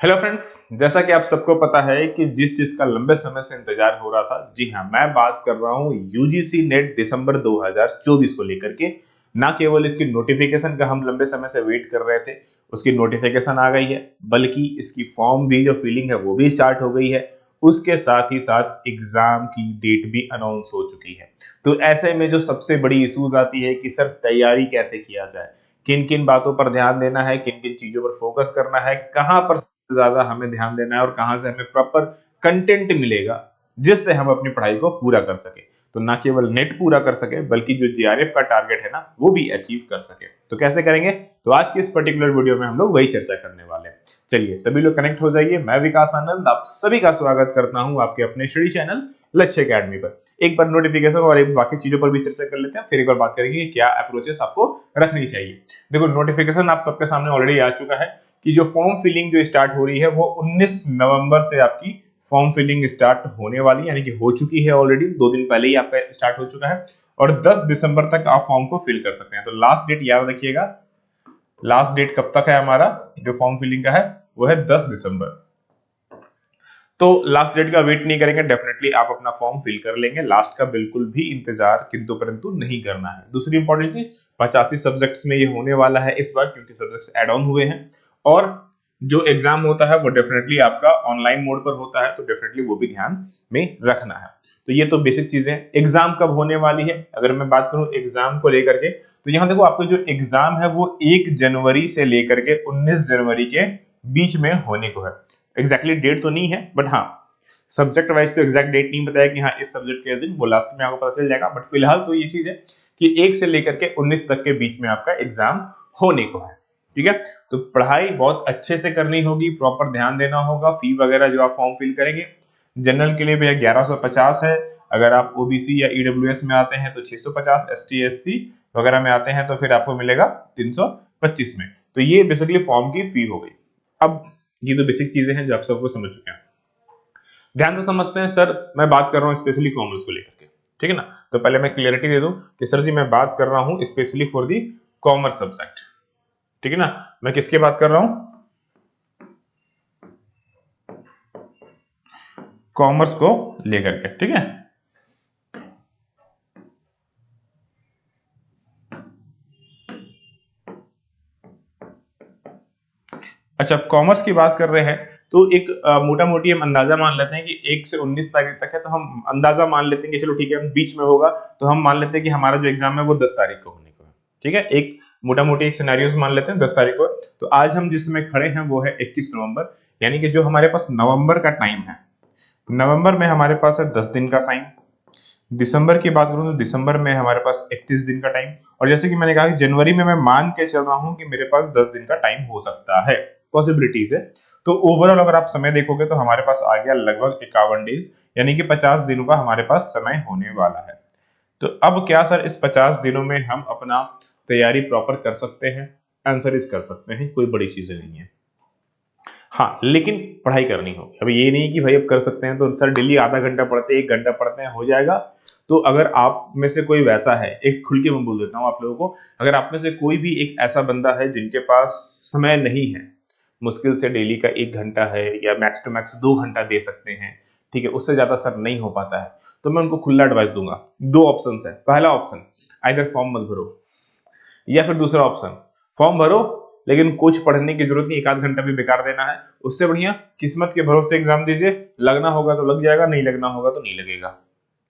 Hello friends, जैसा कि आप सबको पता है कि जिस चीज का लंबे समय से इंतजार हो रहा था, जी हाँ, मैं बात कर रहा हूँ यूजीसी नेट दिसंबर 2024 को लेकर के। ना केवल इसकी नोटिफिकेशन का हम लंबे समय से वेट कर रहे थे, उसकी नोटिफिकेशन आ गई है, बल्कि इसकी फॉर्म भी जो फिलिंग है वो भी स्टार्ट हो गई है। उसके साथ ही साथ एग्जाम की डेट भी अनाउंस हो चुकी है। तो ऐसे में जो सबसे बड़ी इश्यूज आती है कि सर तैयारी कैसे किया जाए, किन किन बातों पर ध्यान देना है, किन किन चीजों पर फोकस करना है, कहां पर ज्यादा हमें ध्यान देना है और कहां से हमें प्रॉपर कंटेंट मिलेगा जिससे हम अपनी पढ़ाई को पूरा कर सके। तो ना केवल नेट पूरा कर सके बल्कि जो जीआरएफ का टारगेट है ना वो भी अचीव कर सके। तो कैसे करेंगे, तो आज की इस पर्टिकुलर वीडियो में हम लोग वही चर्चा करने वाले हैं। चलिए सभी लोग कनेक्ट हो जाइए। मैं विकास आनंद आप सभी का स्वागत करता हूं आपके अपने स्टडी चैनल लक्ष्य एकेडमी पर। एक बार नोटिफिकेशन और एक बाकी चीजों पर भी चर्चा कर लेते हैं, फिर एक बार बात करेंगे कि क्या अप्रोचेस आपको रखनी चाहिए। देखो, नोटिफिकेशन आप सबके सामने ऑलरेडी आ चुका है कि जो फॉर्म फिलिंग जो स्टार्ट हो रही है वो 19 नवंबर से आपकी फॉर्म फिलिंग स्टार्ट होने वाली, यानी कि हो चुकी है ऑलरेडी, 2 दिन पहले ही आपका स्टार्ट हो चुका है। और 10 दिसंबर तक आप फॉर्म को फिल कर सकते हैं। तो लास्ट डेट याद रखिएगा, लास्ट डेट कब तक है हमारा जो फॉर्म फिलिंग का है, वो है 10 दिसंबर। तो लास्ट डेट का वेट नहीं करेंगे, डेफिनेटली आप अपना फॉर्म फिल कर लेंगे। लास्ट का बिल्कुल भी इंतजार किंतु परंतु नहीं करना है। दूसरी इंपॉर्टेंट चीज, 85 सब्जेक्ट्स में ये होने वाला है इस बार, क्योंकि सब्जेक्ट्स एड ऑन हुए हैं। और जो एग्जाम होता है वो डेफिनेटली आपका ऑनलाइन मोड पर होता है, तो डेफिनेटली वो भी ध्यान में रखना है। तो ये तो बेसिक चीजें। एग्जाम कब होने वाली है, अगर मैं बात करूं एग्जाम को लेकर के, तो यहाँ देखो आपको जो एग्जाम है वो 1 जनवरी से लेकर के 19 जनवरी के बीच में होने को है। एग्जैक्टली डेट तो नहीं है, बट हाँ सब्जेक्ट वाइज तो एग्जैक्ट डेट नहीं बताया कि हाँ इस सब्जेक्ट के दिन, वो लास्ट में आपको पता चल जाएगा। बट फिलहाल तो ये चीज है कि 1 से लेकर के 19 तक के बीच में आपका एग्जाम होने को है। ठीक है, तो पढ़ाई बहुत अच्छे से करनी होगी, प्रॉपर ध्यान देना होगा। फी वगैरह जो आप फॉर्म फिल करेंगे, जनरल के लिए भैया 1150 है। अगर आप ओबीसी या ईडब्ल्यूएस में आते हैं तो 650, एसटी एससी वगैरह में आते हैं तो फिर आपको मिलेगा 325 में। तो ये बेसिकली फॉर्म की फी हो गई। अब ये तो बेसिक चीजें हैं जो आप सबको समझ चुके हैं। ध्यान से समझते हैं। सर मैं बात कर रहा हूं स्पेशली कॉमर्स को लेकर के, ठीक है ना। तो पहले मैं क्लियरिटी दे दूं कि सर जी मैं बात कर रहा हूं specially for the commerce subject, ठीक है ना। मैं किसके बात कर रहा हूं, कॉमर्स को लेकर के, ठीक है। अच्छा, कॉमर्स की बात कर रहे हैं तो एक मोटा मोटी हम अंदाजा मान लेते हैं कि 1 से 19 तारीख तक है, तो हम अंदाजा मान लेते हैं कि चलो ठीक है बीच में होगा, तो हम मान लेते हैं कि हमारा जो एग्जाम है वो 10 तारीख को होने को है। ठीक है, एक मोटा मोटी एक सिनेरियोस मान लेते हैं 10 तारीख को। तो आज हम जिस समय खड़े हैं वो है 21 नवंबर, यानी कि जो हमारे पास नवंबर का टाइम है, नवंबर में हमारे पास है 10 दिन का टाइम। दिसंबर की बात करूं तो दिसंबर में हमारे पास 31 दिन का टाइम। और जैसे कि मैंने कहा कि जनवरी में मैं मान के चल रहा हूं कि मेरे पास 10 दिन का टाइम हो सकता है, पॉसिबिलिटीज है। तो ओवरऑल अगर आप समय देखोगे तो हमारे पास आ गया लगभग 51 डेज, यानी कि 50 दिनों का हमारे पास समय होने वाला है। तो अब क्या सर इस 50 दिनों में हम अपना तैयारी प्रॉपर कर सकते हैं? आंसर इस कर सकते हैं, कोई बड़ी चीजें नहीं है। हाँ, लेकिन पढ़ाई करनी होगी। अब ये नहीं कि भाई अब कर सकते हैं तो सर डेली आधा घंटा पढ़ते हैं, 1 घंटा पढ़ते हैं, हो जाएगा। तो अगर आप में से कोई वैसा है, एक खुल के मैं बोल देता हूँ आप लोगों को, अगर आप में से कोई भी एक ऐसा बंदा है जिनके पास समय नहीं है, मुश्किल से डेली का 1 घंटा है या मैक्स टू मैक्स 2 घंटा दे सकते हैं, ठीक है, उससे ज्यादा सर नहीं हो पाता है, तो मैं उनको खुला एडवाइस दूंगा। 2 ऑप्शन है। पहला ऑप्शन, आइदर फॉर्म मत भरो, या फिर दूसरा ऑप्शन, फॉर्म भरो लेकिन कुछ पढ़ने की जरूरत नहीं, 1 आध घंटा भी बेकार देना है। उससे बढ़िया किस्मत के भरोसे एग्जाम दीजिए, लगना होगा तो लग जाएगा, नहीं लगना होगा तो नहीं लगेगा।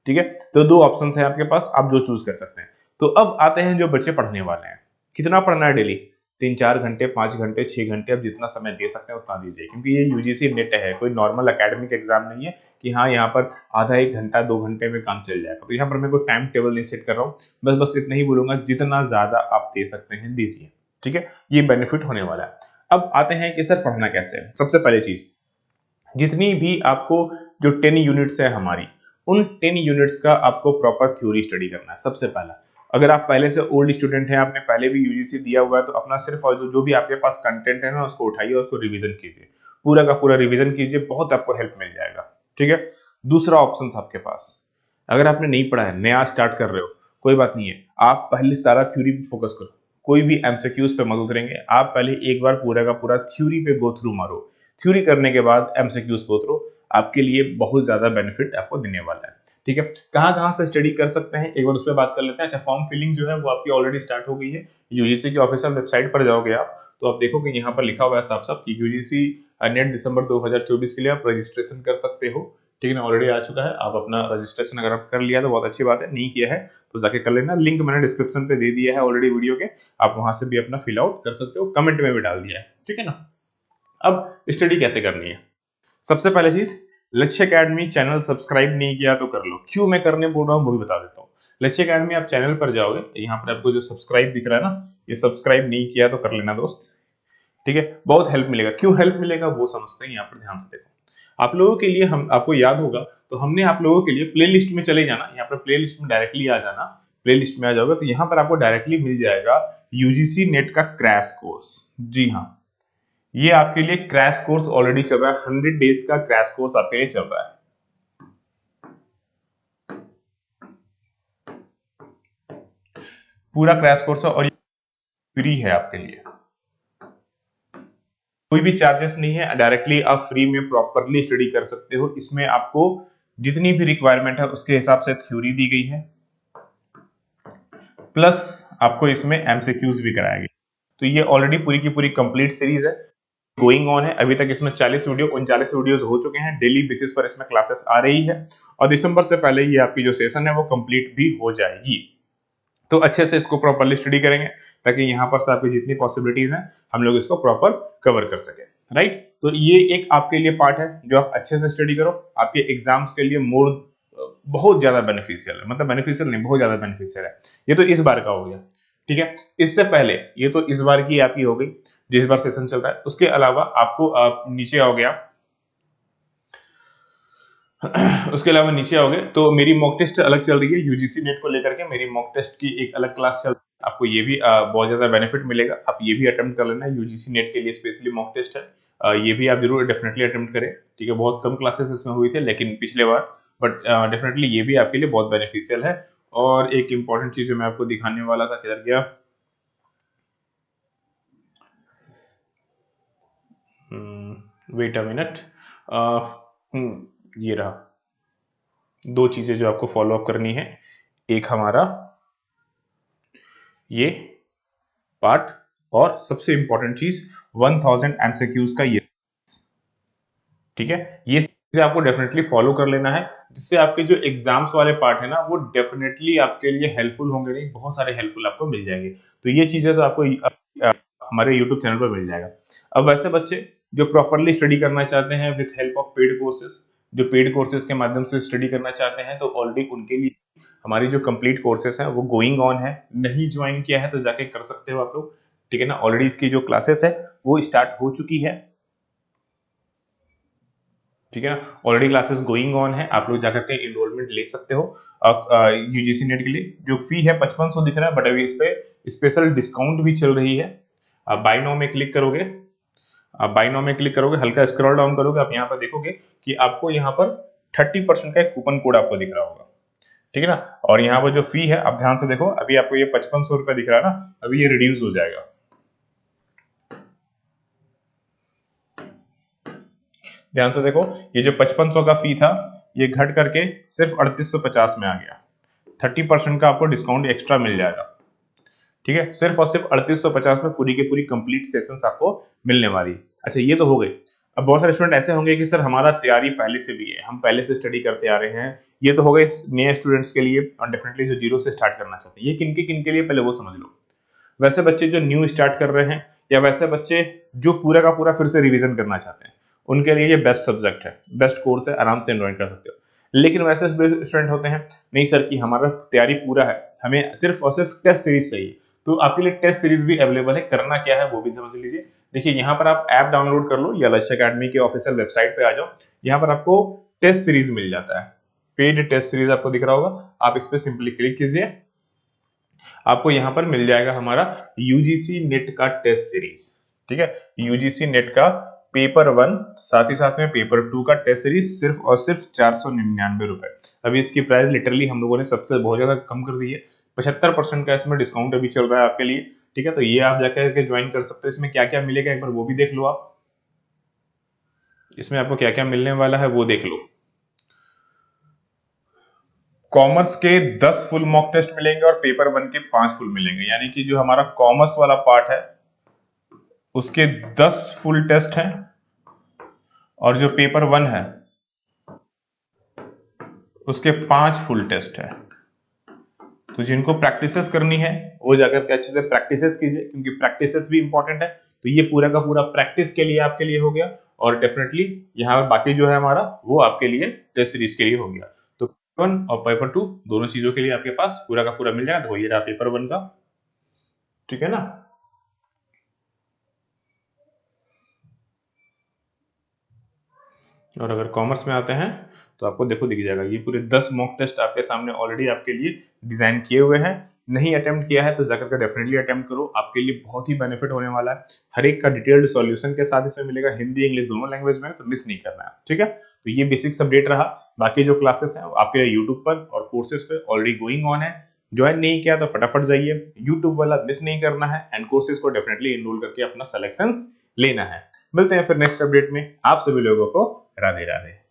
ठीक है, तो 2 ऑप्शन है आपके पास, आप जो चूज कर सकते हैं। तो अब आते हैं जो बच्चे पढ़ने वाले हैं, कितना पढ़ना है डेली? 3-4 घंटे, 5 घंटे, 6 घंटे, अब जितना समय दे सकते हैं उतना दीजिए, क्योंकि ये यूजीसी नेट है, कोई नॉर्मल एकेडमिक एग्जाम नहीं है कि हाँ यहाँ पर आधा 1 घंटा 2 घंटे में काम चल जाएगा। तो यहाँ पर मैं कोई टाइम टेबल नहीं सेट कर रहा हूँ, बस इतना ही बोलूंगा जितना ज्यादा आप दे सकते हैं दीजिए। ठीक है, ये बेनिफिट होने वाला है। अब आते हैं कि सर पढ़ना कैसे है। सबसे पहले चीज, जितनी भी आपको जो 10 यूनिट्स है हमारी, उन 10 यूनिट्स का आपको प्रॉपर थ्योरी स्टडी करना है सबसे पहला। अगर आप पहले से ओल्ड स्टूडेंट हैं, आपने पहले भी यूजीसी दिया हुआ है, तो अपना सिर्फ और जो भी आपके पास कंटेंट है ना उसको उठाइए, उसको रिवीजन कीजिए, पूरा का पूरा रिवीजन कीजिए, बहुत आपको हेल्प मिल जाएगा। ठीक है, दूसरा ऑप्शन आपके पास, अगर आपने नहीं पढ़ा है, नया स्टार्ट कर रहे हो, कोई बात नहीं है, आप पहले सारा थ्योरी पे फोकस करो। कोई भी एमसीक्यूज पे मत उतरेंगे। आप पहले एक बार पूरा का पूरा थ्योरी पे गो थ्रू मारो, थ्योरी करने के बाद एमसीक्यूज पे उतरो, आपके लिए बहुत ज्यादा बेनिफिट आपको देने वाला है। ठीक है, कहाँ से स्टडी कर सकते हैं एक बार उस पर बात कर लेते हैं। अच्छा, फॉर्म फिलिंग जो है वो आपकी ऑलरेडी स्टार्ट हो गई है। यूजीसी की ऑफिशियल वेबसाइट पर जाओगे आप तो आप देखोगे यहाँ पर लिखा हुआ है साफ साफ कि यूजीसी नेट दिसंबर 2024 के लिए आप रजिस्ट्रेशन कर सकते हो। ठीक है ना, ऑलरेडी आ चुका है। आप अपना रजिस्ट्रेशन अगर आप कर लिया तो बहुत अच्छी बात है, नहीं किया है तो जाके कर लेना। लिंक मैंने डिस्क्रिप्शन पे दे दिया है ऑलरेडी वीडियो के, आप वहां से भी अपना फिल आउट कर सकते हो, कमेंट में भी डाल दिया है। ठीक है ना, अब स्टडी कैसे करनी है। सबसे पहले चीज, लक्ष्य एकेडमी चैनल सब्सक्राइब नहीं किया तो कर लो। क्यों मैं करने बोल रहा हूँ वो भी बता देता हूँ। लक्ष्य एकेडमी आप चैनल पर जाओगे, यहाँ पर आपको जो सब्सक्राइब दिख रहा है ना, ये सब्सक्राइब नहीं किया तो कर लेना दोस्त। ठीक है, बहुत हेल्प मिलेगा। क्यों हेल्प मिलेगा वो समझते हैं, यहाँ पर ध्यान से देखो। आप लोगों के लिए, हम आपको याद होगा तो हमने आप लोगों के लिए प्लेलिस्ट में चले जाना, यहाँ पर प्लेलिस्ट में डायरेक्टली आ जाना। प्लेलिस्ट में आ जाओगे तो यहाँ पर आपको डायरेक्टली मिल जाएगा यूजीसी नेट का क्रैश कोर्स। जी हाँ, ये आपके लिए क्रैश कोर्स ऑलरेडी चल रहा है। 100 डेज का क्रैश कोर्स आपके लिए चल रहा है। पूरा क्रैश कोर्स है और फ्री है आपके लिए, कोई भी चार्जेस नहीं है। डायरेक्टली आप फ्री में प्रॉपरली स्टडी कर सकते हो। इसमें आपको जितनी भी रिक्वायरमेंट है उसके हिसाब से थ्योरी दी गई है, प्लस आपको इसमें एमसीक्यूज भी कराया गया। तो ये ऑलरेडी पूरी की पूरी कंप्लीट सीरीज है, गोइंग ऑन है। अभी तक इसमें 40 वीडियो 39 वीडियोस हो चुके हैं। डेली बेसिस पर इसमें क्लासेस आ रही है और दिसंबर से पहले ये आपकी जो सेशन है वो कंप्लीट भी हो जाएगी। तो अच्छे से इसको प्रॉपरली स्टडी करेंगे ताकि यहाँ पर से आपकी जितनी पॉसिबिलिटीज हैं हम लोग इसको प्रॉपर कवर कर सके। राइट, तो ये एक आपके लिए पार्ट है जो आप अच्छे से स्टडी करो, आपके एग्जाम्स के लिए बहुत ज्यादा बेनिफिशियल है। मतलब बेनिफिशियल नहीं, बहुत ज्यादा बेनिफिशियल है। ये तो इस बार का हो गया। ठीक है, इससे पहले ये तो इस बार की आपकी हो गई जिस बार सेशन चल रहा है। उसके अलावा आपको नीचे आओगे आप उसके अलावा नीचे आओगे तो मेरी मॉक टेस्ट अलग चल रही है यूजीसी नेट को लेकर के। मेरी मॉक टेस्ट की एक अलग क्लास चल रही है, आपको ये भी बहुत ज्यादा बेनिफिट मिलेगा। आप ये भी अटेम्प्ट कर लेना, यूजीसी नेट के लिए स्पेशली मॉक टेस्ट है। ये भी आप जरूर डेफिनेटली अटेम्प्ट करें। ठीक है, बहुत कम क्लासेस इसमें हुई थे लेकिन पिछले बार, बट डेफिनेटली ये भी आपके लिए बहुत बेनिफिशियल है। और एक इंपॉर्टेंट चीज जो मैं आपको दिखाने वाला था, किधर गया, वेट अ मिनट, ये रहा। दो चीजें जो आपको फॉलो अप करनी है, एक हमारा ये पार्ट और सबसे इंपॉर्टेंट चीज 1000 एमसीक्यूज का ये। ठीक है, ये चीजें आपको डेफिनेटली फॉलो कर लेना है जिससे आपके जो एग्जाम्स वाले पार्ट है ना वो डेफिनेटली आपके लिए हेल्पफुल होंगे। नहीं, बहुत सारे हेल्पफुल आपको मिल जाएंगे। तो ये चीजें तो आपको हमारे यूट्यूब चैनल पर मिल जाएगा। अब वैसे बच्चे जो प्रॉपरली स्टडी करना चाहते हैं with help of paid courses, जो पेड कोर्सेज के माध्यम से स्टडी करना चाहते हैं तो ऑलरेडी उनके लिए हमारी जो कंप्लीट कोर्सेज हैं वो गोइंग ऑन है। नहीं ज्वाइन किया है तो जाके कर सकते हो आप लोग। ठीक है ना, ऑलरेडी इसकी जो क्लासेस है वो स्टार्ट हो चुकी है। ठीक है ना, ऑलरेडी क्लासेस गोइंग ऑन है, आप लोग जाकर के एनरोलमेंट ले सकते हो। यूजीसी नेट के लिए जो फी है 5500 दिख रहा है, बट अभी इस पे स्पेशल डिस्काउंट भी चल रही है। आप बाय नाउ में क्लिक करोगे, आप बाय नाउ में क्लिक करोगे, हल्का स्क्रॉल डाउन करोगे, आप यहाँ पर देखोगे कि आपको यहाँ पर 30% का एक कूपन कोड आपको दिख रहा होगा। ठीक है ना, और यहाँ पर जो फी है आप ध्यान से देखो, अभी आपको ये 5500 रुपया दिख रहा है ना, अभी ये रिड्यूस हो जाएगा। ध्यान से देखो, ये जो 5500 का फी था ये घट करके सिर्फ 3850 में आ गया। 30% का आपको डिस्काउंट एक्स्ट्रा मिल जाएगा। ठीक है, सिर्फ और सिर्फ 3850 में पूरी की पूरी कंप्लीट सेशंस आपको मिलने वाली है। अच्छा, ये तो हो गई। अब बहुत सारे स्टूडेंट ऐसे होंगे कि सर हमारा तैयारी पहले से भी है, हम पहले से स्टडी करते आ रहे हैं। ये तो हो गए नए स्टूडेंट्स के लिए और डेफिनेटली जो जीरो से स्टार्ट करना चाहते हैं। ये किन के लिए पहले वो समझ लो। वैसे बच्चे जो न्यू स्टार्ट कर रहे हैं या वैसे बच्चे जो पूरा का पूरा फिर से रिवीजन करना चाहते हैं उनके लिए ये बेस्ट सब्जेक्ट है, बेस्ट कोर्स है, आराम से एंजॉय कर सकते हो। लेकिन वैसे स्टूडेंट होते हैं, नहीं सर कि हमारा तैयारी पूरा है, हमें सिर्फ और सिर्फ टेस्ट सीरीज चाहिए, तो आपके लिए टेस्ट सीरीज भी अवेलेबल है। करना क्या है वो भी समझ लीजिए। देखिए, यहाँ पर आप ऐप डाउनलोड कर लो या लक्ष्य एकेडमी के ऑफिशियल वेबसाइट पे आ जाओ। यहाँ पर आपको टेस्ट सीरीज मिल जाता है, पेड टेस्ट सीरीज आपको दिख रहा होगा, आप इस पर सिंपली क्लिक कीजिए, आपको यहाँ पर मिल जाएगा हमारा यूजीसी नेट का टेस्ट सीरीज। ठीक है, यूजीसी नेट का पेपर 1 साथ ही साथ में पेपर 2 का टेस्ट सीरीज सिर्फ और सिर्फ 499 रुपए। अभी इसकी प्राइस लिटरली हम लोगों ने सबसे बहुत ज्यादा कम कर दी है। 75% का इसमें डिस्काउंट अभी चल रहा है आपके लिए। ठीक है, तो ये आप जाकर के ज्वाइन कर सकते हो। इसमें क्या क्या मिलेगा एक बार वो भी देख लो आप, इसमें आपको क्या क्या मिलने वाला है वो देख लो। कॉमर्स के 10 फुल मॉक टेस्ट मिलेंगे और पेपर 1 के 5 फुल मिलेंगे, यानी कि जो हमारा कॉमर्स वाला पार्ट है उसके 10 फुल टेस्ट हैं और जो पेपर 1 है उसके 5 फुल टेस्ट है। तो जिनको प्रैक्टिसेस करनी है वो जाकर के अच्छे से प्रैक्टिसेस कीजिए, क्योंकि प्रैक्टिसेस भी इंपॉर्टेंट है। तो ये पूरा का पूरा प्रैक्टिस के लिए आपके लिए हो गया, और डेफिनेटली यहाँ बाकी जो है हमारा वो आपके लिए टेस्ट सीरीज के लिए हो गया। तो पेपर 1 और पेपर 2 दोनों चीजों के लिए आपके पास पूरा का पूरा मिल जाएगा। तो ये रहा पेपर 1 का, ठीक है ना। और अगर कॉमर्स में आते हैं तो आपको देखो दिख जाएगा, ये पूरे 10 मॉक टेस्ट आपके सामने ऑलरेडी आपके लिए डिजाइन किए हुए हैं। नहीं अटेम्प्ट किया है तो जाकर के डेफिनेटली अटेम्प्ट करो, आपके लिए बहुत ही बेनिफिट होने वाला है। हर एक का डिटेल्ड सॉल्यूशन के साथ इसमें मिलेगा, हिंदी इंग्लिश दोनों लैंग्वेज में, तो मिस नहीं करना है, ठीक है। तो ये बेसिक्स अपडेट रहा। बाकी जो क्लासेस हैं आपके लिए यूट्यूब पर और कोर्सेज पे ऑलरेडी गोइंग ऑन है। ज्वाइन नहीं किया तो फटाफट जाइए, यूट्यूब वाला मिस नहीं करना है, एंड कोर्सेज को डेफिनेटली इनरोल करके अपना सिलेक्शंस लेना है। मिलते हैं फिर नेक्स्ट अपडेट में, आप सभी लोगों को राधे राधे।